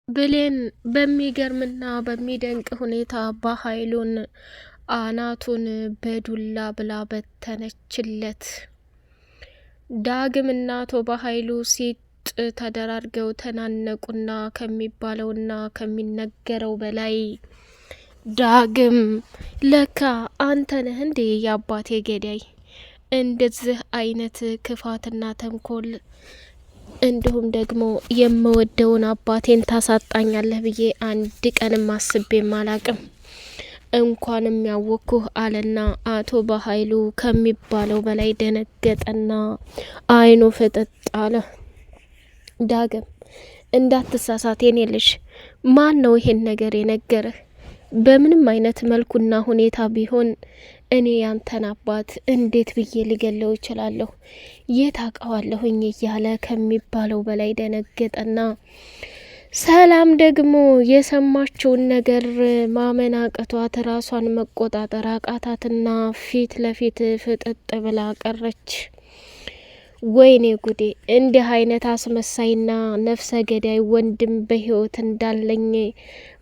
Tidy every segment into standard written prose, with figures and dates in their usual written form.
ብሌን በሚገርምና በሚደንቅ ሁኔታ በኃይሉን አናቱን በዱላ ብላ በተነችለት። ዳግም እና አቶ በኃይሉ ሲጥ ተደራርገው ተናነቁና ከሚባለውና ከሚነገረው በላይ ዳግም ለካ አንተ ነህ እንዴ የአባቴ ገዳይ? እንደዚህ አይነት ክፋትና ተንኮል እንዲሁም ደግሞ የምወደውን አባቴን ታሳጣኛለህ ብዬ አንድ ቀንም አስቤም አላቅም። እንኳንም ያወቅኩህ አለና አቶ በኃይሉ ከሚባለው በላይ ደነገጠና አይኑ ፍጥጥ አለ። ዳግም እንዳትሳሳት የኔ ልጅ፣ ማን ነው ይሄን ነገር የነገረህ? በምንም አይነት መልኩና ሁኔታ ቢሆን እኔ ያንተን አባት እንዴት ብዬ ልገለው እችላለሁ? የት አውቀዋለሁኝ? እያለ ከሚባለው በላይ ደነገጠና ሰላም ደግሞ የሰማችውን ነገር ማመን አቅቷት ራሷን መቆጣጠር አቃታትና ፊት ለፊት ፍጥጥ ብላ ቀረች። ወይኔ ጉዴ! እንዲህ አይነት አስመሳይና ነፍሰ ገዳይ ወንድም በህይወት እንዳለኝ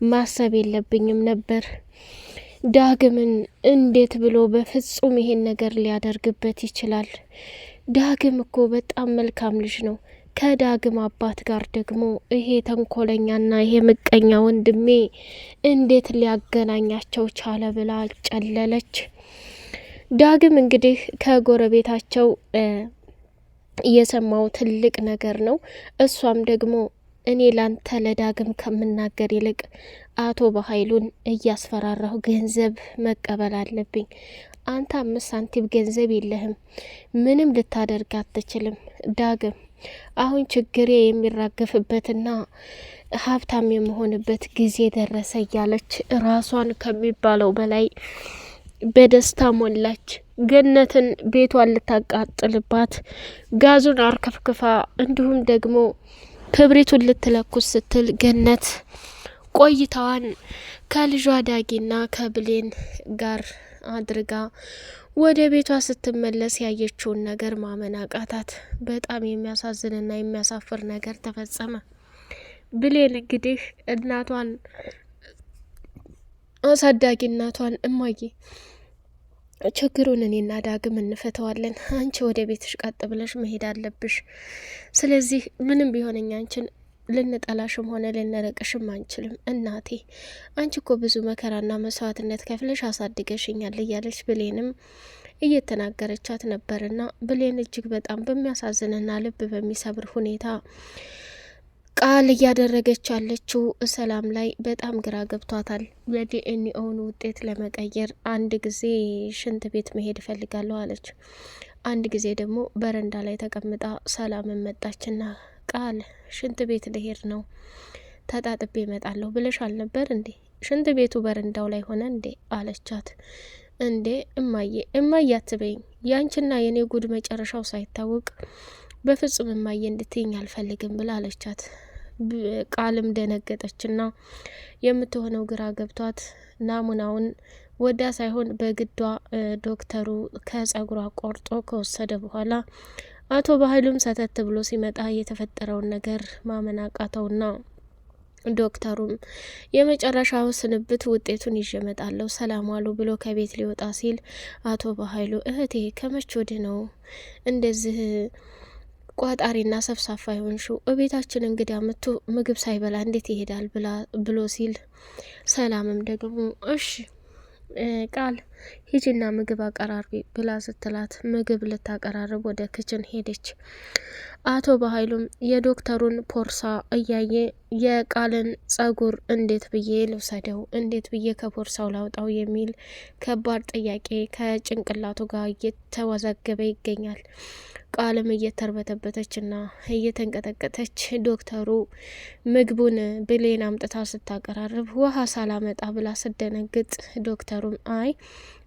ማሰብ የለብኝም ነበር። ዳግምን እንዴት ብሎ በፍጹም ይሄን ነገር ሊያደርግበት ይችላል? ዳግም እኮ በጣም መልካም ልጅ ነው። ከዳግም አባት ጋር ደግሞ ይሄ ተንኮለኛና ይሄ ምቀኛ ወንድሜ እንዴት ሊያገናኛቸው ቻለ ብላ ጨለለች። ዳግም እንግዲህ ከጎረቤታቸው የሰማው ትልቅ ነገር ነው። እሷም ደግሞ እኔ ላንተ ለዳግም ከምናገር ይልቅ አቶ በኃይሉን እያስፈራራሁ ገንዘብ መቀበል አለብኝ። አንተ 5 ሳንቲም ገንዘብ የለህም፣ ምንም ልታደርግ አትችልም። ዳግም አሁን ችግሬ የሚራገፍበትና ሀብታም የመሆንበት ጊዜ ደረሰ እያለች ራሷን ከሚባለው በላይ በደስታ ሞላች። ገነትን ቤቷን ልታቃጥልባት ጋዙን አርከፍክፋ እንዲሁም ደግሞ ክብሪቱን ልትለኩስ ስትል ገነት ቆይታዋን ከልጇ ዳጊና ከብሌን ጋር አድርጋ ወደ ቤቷ ስትመለስ ያየችውን ነገር ማመን አቃታት። በጣም የሚያሳዝንና የሚያሳፍር ነገር ተፈጸመ። ብሌን እንግዲህ እናቷን አሳዳጊ እናቷን እማዬ ችግሩን እኔና ዳግም እንፈተዋለን፣ አንቺ ወደ ቤትሽ ቀጥ ብለሽ መሄድ አለብሽ። ስለዚህ ምንም ቢሆን እኛ አንቺን ልንጠላሽም ሆነ ልንረቅሽም አንችልም። እናቴ አንቺ እኮ ብዙ መከራና መስዋዕትነት ከፍለሽ አሳድገሽኛል እያለች ብሌንም እየተናገረቻት ነበርና ብሌን እጅግ በጣም በሚያሳዝንና ልብ በሚሰብር ሁኔታ ቃል እያደረገች ያለችው ሰላም ላይ በጣም ግራ ገብቷታል። የዲኤንኤውን ውጤት ለመቀየር አንድ ጊዜ ሽንት ቤት መሄድ እፈልጋለሁ አለች። አንድ ጊዜ ደግሞ በረንዳ ላይ ተቀምጣ ሰላም መጣችና ቃል ሽንት ቤት ልሄድ ነው፣ ተጣጥቤ እመጣለሁ ብለሽ አልነበር እንዴ? ሽንት ቤቱ በረንዳው ላይ ሆነ እንዴ አለቻት። እንዴ እማዬ አትበይኝ፣ ያንቺና የኔ ጉድ መጨረሻው ሳይታወቅ በፍጹም እማዬ እንድትይኝ አልፈልግም ብላ አለቻት። ቃልም ደነገጠችና የምትሆነው ግራ ገብቷት ናሙናውን ወዳ ሳይሆን በግዷ ዶክተሩ ከጸጉሯ ቆርጦ ከወሰደ በኋላ አቶ በኃይሉም ሰተት ብሎ ሲመጣ የተፈጠረውን ነገር ማመን አቃተውና ዶክተሩም የመጨረሻው ስንብት ውጤቱን ይዤ እመጣለሁ ሰላም ዋሉ ብሎ ከቤት ሊወጣ ሲል አቶ በኃይሉ እህቴ ከመቼ ወዲህ ነው እንደዚህ ቋጣሪና ሰፍሳፋ ይሆንሽው? እቤታችን እንግዳ መጥቶ ምግብ ሳይበላ እንዴት ይሄዳል ብሎ ሲል ሰላምም ደግሞ እሺ ቃል ሂጂና ምግብ አቀራርቢ ብላ ስትላት ምግብ ልታቀራርብ ወደ ክችን ሄደች። አቶ በኃይሉም የዶክተሩን ፖርሳ እያየ የቃልን ጸጉር እንዴት ብዬ ልውሰደው፣ እንዴት ብዬ ከፖርሳው ላውጣው የሚል ከባድ ጥያቄ ከጭንቅላቱ ጋር እየተወዛገበ ይገኛል። ቃልም እየተርበተበተችና እየተንቀጠቀጠች ዶክተሩ ምግቡን ብሌን አምጥታ ስታቀራርብ ውሃ ሳላመጣ ብላ ስደነግጥ ዶክተሩም አይ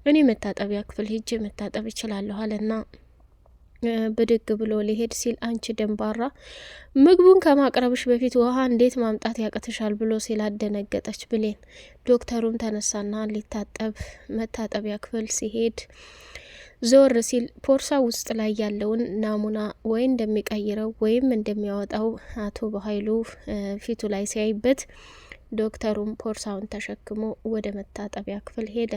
እኔ መታጠቢያ ክፍል ሂጄ መታጠብ እችላለሁ አለና ብድግ ብሎ ሊሄድ ሲል አንቺ ደንባራ ምግቡን ከማቅረብሽ በፊት ውሃ እንዴት ማምጣት ያቅትሻል ብሎ ሲል አደነገጠች ብሌን። ዶክተሩም ተነሳና ሊታጠብ መታጠቢያ ክፍል ሲሄድ ዞር ሲል ፖርሳ ውስጥ ላይ ያለውን ናሙና ወይ እንደሚቀይረው ወይም እንደሚያወጣው አቶ በኃይሉ ፊቱ ላይ ሲያይበት ዶክተሩም ፖርሳውን ተሸክሞ ወደ መታጠቢያ ክፍል ሄደ።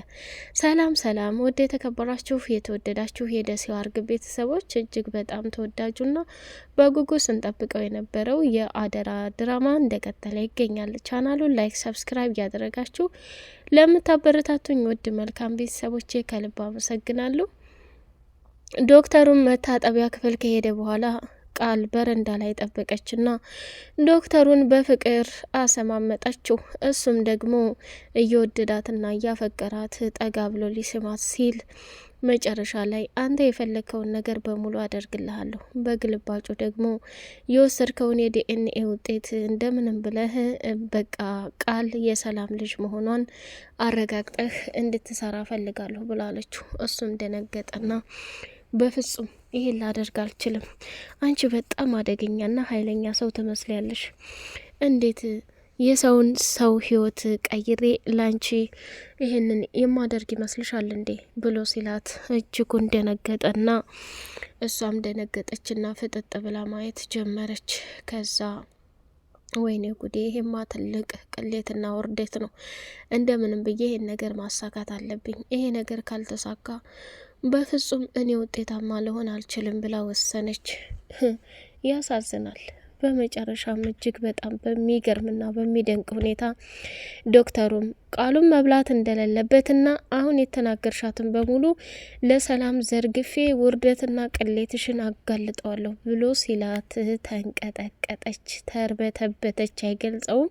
ሰላም ሰላም! ወደ የተከበራችሁ የተወደዳችሁ የደሴው አርግብ ቤተሰቦች እጅግ በጣም ተወዳጁና በጉጉት ስንጠብቀው የነበረው የአደራ ድራማ እንደቀጠለ ይገኛል። ቻናሉን ላይክ፣ ሰብስክራይብ እያደረጋችሁ ለምታበረታቱኝ ውድ መልካም ቤተሰቦቼ ከልብ አመሰግናለሁ። ዶክተሩም መታጠቢያ ክፍል ከሄደ በኋላ ቃል በረንዳ ላይ ጠበቀችና ዶክተሩን በፍቅር አሰማመጠችው። እሱም ደግሞ እየወደዳትና እያፈቀራት ጠጋ ብሎ ሊስማት ሲል መጨረሻ ላይ አንተ የፈለግከውን ነገር በሙሉ አደርግልሃለሁ፣ በግልባጩ ደግሞ የወሰድከውን የዲኤንኤ ውጤት እንደምንም ብለህ በቃ ቃል የሰላም ልጅ መሆኗን አረጋግጠህ እንድትሰራ ፈልጋለሁ ብላለችው። እሱም ደነገጠና በፍጹም ይሄን ላደርግ አልችልም። አንቺ በጣም አደገኛና ኃይለኛ ሰው ትመስሊያለሽ። እንዴት የሰውን ሰው ህይወት ቀይሬ ላንቺ ይሄንን የማደርግ ይመስልሻል እንዴ ብሎ ሲላት እጅጉን ደነገጠና እሷም ደነገጠችና ፍጥጥ ብላ ማየት ጀመረች። ከዛ ወይኔ ጉዴ ይሄማ ትልቅ ቅሌትና ውርደት ነው። እንደምንም ብዬ ይሄን ነገር ማሳካት አለብኝ። ይሄ ነገር ካልተሳካ በፍጹም እኔ ውጤታማ ልሆን አልችልም ብላ ወሰነች። ያሳዝናል። በመጨረሻም እጅግ በጣም በሚገርምና በሚደንቅ ሁኔታ ዶክተሩም ቃሉን መብላት እንደሌለበትና አሁን የተናገርሻትን በሙሉ ለሰላም ዘርግፌ ውርደትና ቅሌትሽን አጋልጠዋለሁ ብሎ ሲላት ተንቀጠቀጠች፣ ተርበተበተች። አይገልጸውም።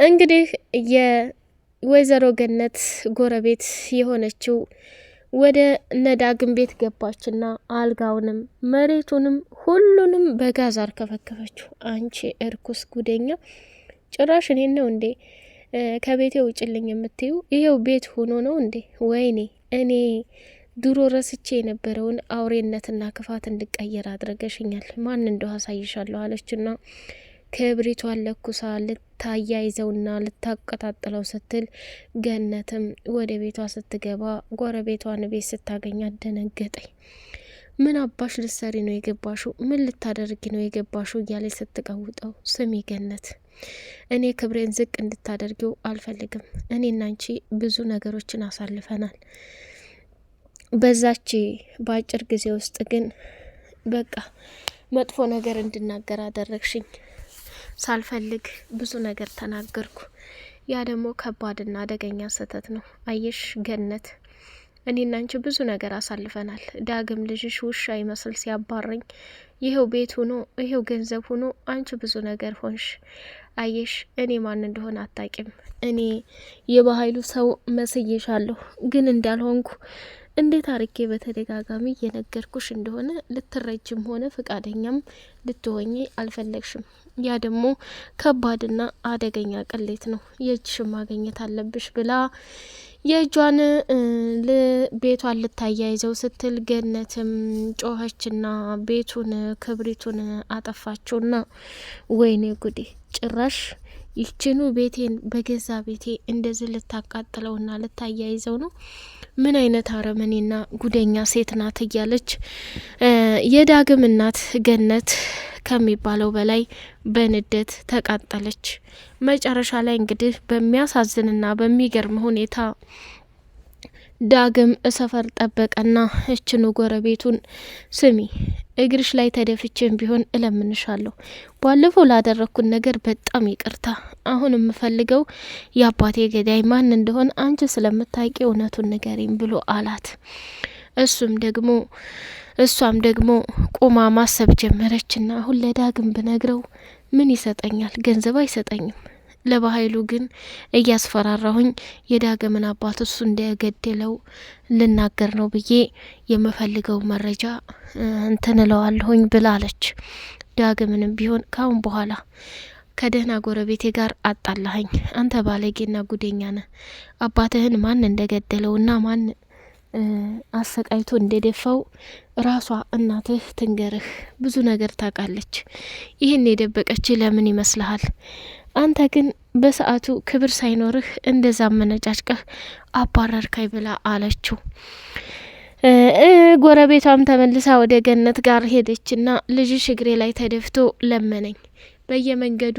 እንግዲህ የወይዘሮ ገነት ጎረቤት የሆነችው ወደ ነዳግም ቤት ገባችና አልጋውንም መሬቱንም ሁሉንም በጋዝ አርከፈከፈችው። አንቺ እርኩስ ጉደኛ፣ ጭራሽ እኔን ነው እንዴ ከቤቴ ውጭልኝ የምትዩ? ይሄው ቤት ሆኖ ነው እንዴ? ወይኔ እኔ ድሮ ረስቼ የነበረውን አውሬነትና ክፋት እንድቀየር አድርገሽኛል። ማን እንደው አሳይሻለሁ አለችና ክብሪቷን ለኩሳ ልታያይዘውና ልታቀጣጥለው ስትል ገነትም ወደ ቤቷ ስትገባ ጎረቤቷን ቤት ስታገኛት ደነገጠኝ። ምን አባሽ ልትሰሪ ነው የገባሹ? ምን ልታደርጊ ነው የገባሹ? እያለች ስትቀውጠው ስሚ ገነት፣ እኔ ክብሬን ዝቅ እንድታደርጊው አልፈልግም። እኔና አንቺ ብዙ ነገሮችን አሳልፈናል። በዛች በአጭር ጊዜ ውስጥ ግን በቃ መጥፎ ነገር እንድናገር አደረግሽኝ። ሳልፈልግ ብዙ ነገር ተናገርኩ። ያ ደግሞ ከባድና አደገኛ ስህተት ነው። አየሽ ገነት፣ እኔና አንቺ ብዙ ነገር አሳልፈናል። ዳግም ልጅሽ ውሻ ይመስል ሲያባረኝ ይሄው ቤት ሆኖ ይሄው ገንዘብ ሆኖ አንቺ ብዙ ነገር ሆንሽ። አየሽ እኔ ማን እንደሆነ አታቂም። እኔ የበኃይሉ ሰው መስዬሻለሁ፣ ግን እንዳልሆንኩ እንዴት አርጌ በተደጋጋሚ እየነገርኩሽ እንደሆነ ልትረጅም ሆነ ፍቃደኛም ልትሆኚ አልፈለግሽም። ያ ደግሞ ከባድና አደገኛ ቅሌት ነው። የእጅሽን ማግኘት አለብሽ ብላ የእጇን ቤቷን ልታያይዘው ስትል ገነትም ጮኸችና ቤቱን ክብሪቱን አጠፋችውና ወይኔ ጉዴ ጭራሽ ይችኑ ቤቴን በገዛ ቤቴ እንደዚህ ልታቃጥለውና ልታያይዘው ነው። ምን አይነት አረመኔና ጉደኛ ሴት ናት እያለች የዳግም እናት ገነት ከሚባለው በላይ በንዴት ተቃጠለች። መጨረሻ ላይ እንግዲህ በሚያሳዝንና በሚገርም ሁኔታ ዳግም ሰፈር ጠበቀና እችኑ ጎረቤቱን ስሚ፣ እግርሽ ላይ ተደፍቼም ቢሆን እለምንሻለሁ፣ ባለፈው ላደረኩት ነገር በጣም ይቅርታ። አሁን የምፈልገው የአባቴ ገዳይ ማን እንደሆነ አንቺ ስለምታውቂ እውነቱን ንገሪኝ ብሎ አላት። እሷም ደግሞ ቁማ ማሰብ ጀመረችና አሁን ለዳግም ብነግረው ምን ይሰጠኛል? ገንዘብ አይሰጠኝም። ለበኃይሉ ግን እያስፈራራሁኝ የዳግምን አባት እሱ እንደገደለው ልናገር ነው ብዬ የምፈልገው መረጃ እንትንለዋለሁኝ ብላለች። ዳግምንም ቢሆን ካሁን በኋላ ከደህና ጎረቤቴ ጋር አጣላኸኝ። አንተ ባለጌና ጉደኛ ነህ። አባትህን ማን እንደገደለውና ማን አሰቃይቶ እንደደፋው ራሷ እናትህ ትንገርህ። ብዙ ነገር ታውቃለች። ይህን የደበቀች ለምን ይመስልሃል? አንተ ግን በሰዓቱ ክብር ሳይኖርህ እንደዛ መነጫጭቀህ አባረርካይ ብላ አለችው። ጎረቤቷም ተመልሳ ወደ ገነት ጋር ሄደችና ልጅሽ እግሬ ላይ ተደፍቶ ለመነኝ፣ በየመንገዱ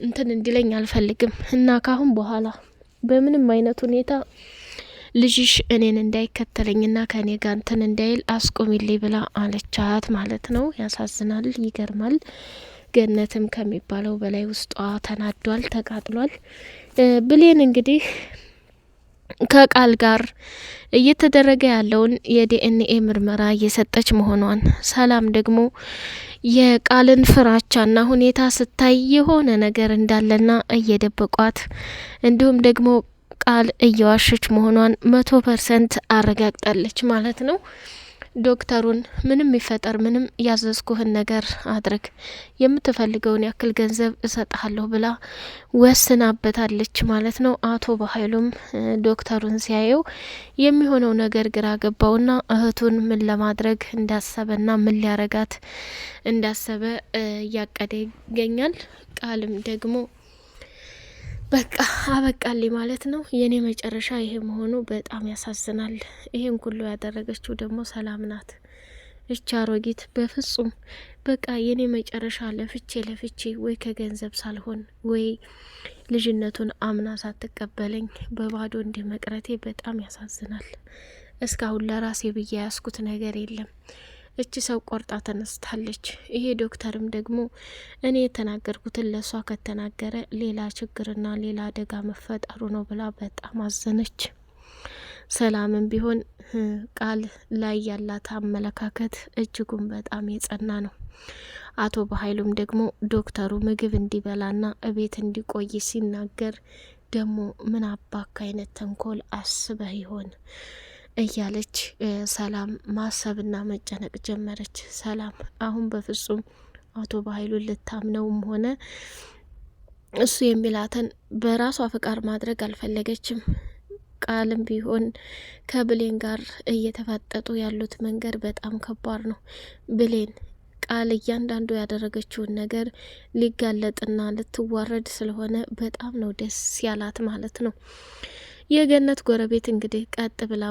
እንትን እንዲለኝ አልፈልግም እና ካሁን በኋላ በምንም አይነት ሁኔታ ልጅሽ እኔን እንዳይከተለኝና ከኔ ጋር እንትን እንዳይል አስቆሚልኝ ብላ አለቻት ማለት ነው። ያሳዝናል፣ ይገርማል። ገነትም ከሚባለው በላይ ውስጧ ተናዷል፣ ተቃጥሏል። ብሌን እንግዲህ ከቃል ጋር እየተደረገ ያለውን የዲኤንኤ ምርመራ እየሰጠች መሆኗን፣ ሰላም ደግሞ የቃልን ፍራቻና ሁኔታ ስታይ የሆነ ነገር እንዳለና እየደበቋት እንዲሁም ደግሞ ቃል እየዋሸች መሆኗን 100% አረጋግጣለች ማለት ነው። ዶክተሩን ምንም ይፈጠር ምንም ያዘዝኩህን ነገር አድርግ፣ የምትፈልገውን ያክል ገንዘብ እሰጥሃለሁ ብላ ወስናበታለች ማለት ነው። አቶ በኃይሉም ዶክተሩን ሲያየው የሚሆነው ነገር ግራ ገባውና እህቱን ምን ለማድረግ እንዳሰበና ምን ሊያረጋት እንዳሰበ እያቀደ ይገኛል። ቃልም ደግሞ በቃ አበቃልኝ ማለት ነው። የኔ መጨረሻ ይሄ መሆኑ በጣም ያሳዝናል። ይሄን ሁሉ ያደረገችው ደግሞ ሰላም ናት። እቻ አሮጊት በፍጹም በቃ የኔ መጨረሻ ለፍቼ ወይ ከገንዘብ ሳልሆን ወይ ልጅነቱን አምና ሳትቀበለኝ በባዶ እንዲህ መቅረቴ በጣም ያሳዝናል። እስካሁን ለራሴ ብዬ ያስኩት ነገር የለም። እቺ ሰው ቆርጣ ተነስታለች። ይሄ ዶክተርም ደግሞ እኔ የተናገርኩትን ለሷ ከተናገረ ሌላ ችግርና ሌላ አደጋ መፈጠሩ ነው ብላ በጣም አዘነች። ሰላምም ቢሆን ቃል ላይ ያላት አመለካከት እጅጉን በጣም የጸና ነው። አቶ በኃይሉም ደግሞ ዶክተሩ ምግብ እንዲበላና እቤት እንዲቆይ ሲናገር ደግሞ ምን አባካ አይነት ተንኮል አስበህ ይሆን እያለች ሰላም ማሰብና መጨነቅ ጀመረች። ሰላም አሁን በፍጹም አቶ በኃይሉን ልታምነውም ሆነ እሱ የሚላትን በራሷ ፍቃድ ማድረግ አልፈለገችም። ቃልም ቢሆን ከብሌን ጋር እየተፋጠጡ ያሉት መንገድ በጣም ከባድ ነው። ብሌን ቃል እያንዳንዱ ያደረገችውን ነገር ሊጋለጥና ልትዋረድ ስለሆነ በጣም ነው ደስ ያላት ማለት ነው። የገነት ጎረቤት እንግዲህ ቀጥ ብላ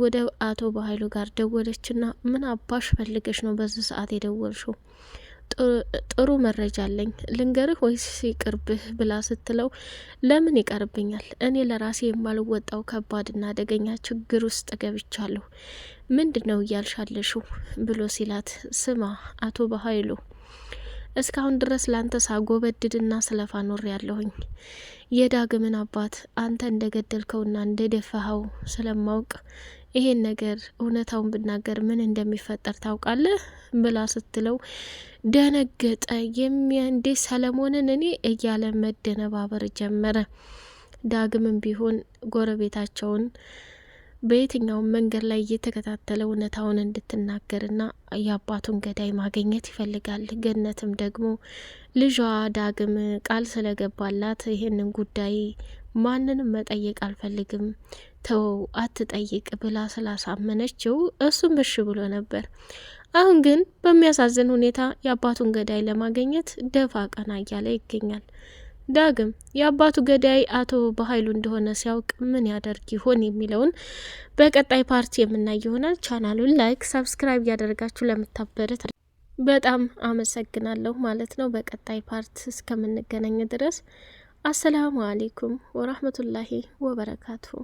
ወደ አቶ በኃይሉ ጋር ደወለችና ምን አባሽ ፈልገሽ ነው በዚህ ሰዓት የደወልሽው? ጥሩ መረጃ አለኝ ልንገርህ ወይስ ይቅርብህ ብላ ስትለው ለምን ይቀርብኛል? እኔ ለራሴ የማልወጣው ከባድና አደገኛ ችግር ውስጥ ገብቻለሁ። ምንድን ነው እያልሻለሽው ብሎ ሲላት ስማ አቶ በኃይሉ እስካሁን ድረስ ላንተ ሳጎበድድና ስለፋ ኖር ያለሁኝ የዳግምን አባት አንተ እንደገደልከውና እንደደፋኸው ስለማውቅ ይሄን ነገር እውነታውን ብናገር ምን እንደሚፈጠር ታውቃለህ ብላ ስትለው ደነገጠ። እንዴ ሰለሞንን እኔ እያለ መደነባበር ጀመረ። ዳግምም ቢሆን ጎረቤታቸውን በየትኛውም መንገድ ላይ እየተከታተለ እውነታውን እንድትናገርና የአባቱን ገዳይ ማግኘት ይፈልጋል። ገነትም ደግሞ ልጇ ዳግም ቃል ስለገባላት ይህንን ጉዳይ ማንንም መጠየቅ አልፈልግም፣ ተወው አትጠይቅ ብላ ስላሳመነችው እሱም እሺ ብሎ ነበር። አሁን ግን በሚያሳዝን ሁኔታ የአባቱን ገዳይ ለማግኘት ደፋ ቀና እያለ ይገኛል። ዳግም የአባቱ ገዳይ አቶ በኃይሉ እንደሆነ ሲያውቅ ምን ያደርግ ይሆን የሚለውን በቀጣይ ፓርት የምናይ ይሆናል። ቻናሉን ላይክ፣ ሰብስክራይብ ያደርጋችሁ ለምታበረት በጣም አመሰግናለሁ ማለት ነው። በቀጣይ ፓርት እስከምንገናኝ ድረስ አሰላሙ አሌይኩም ወራህመቱላሂ ወበረካቱሁ።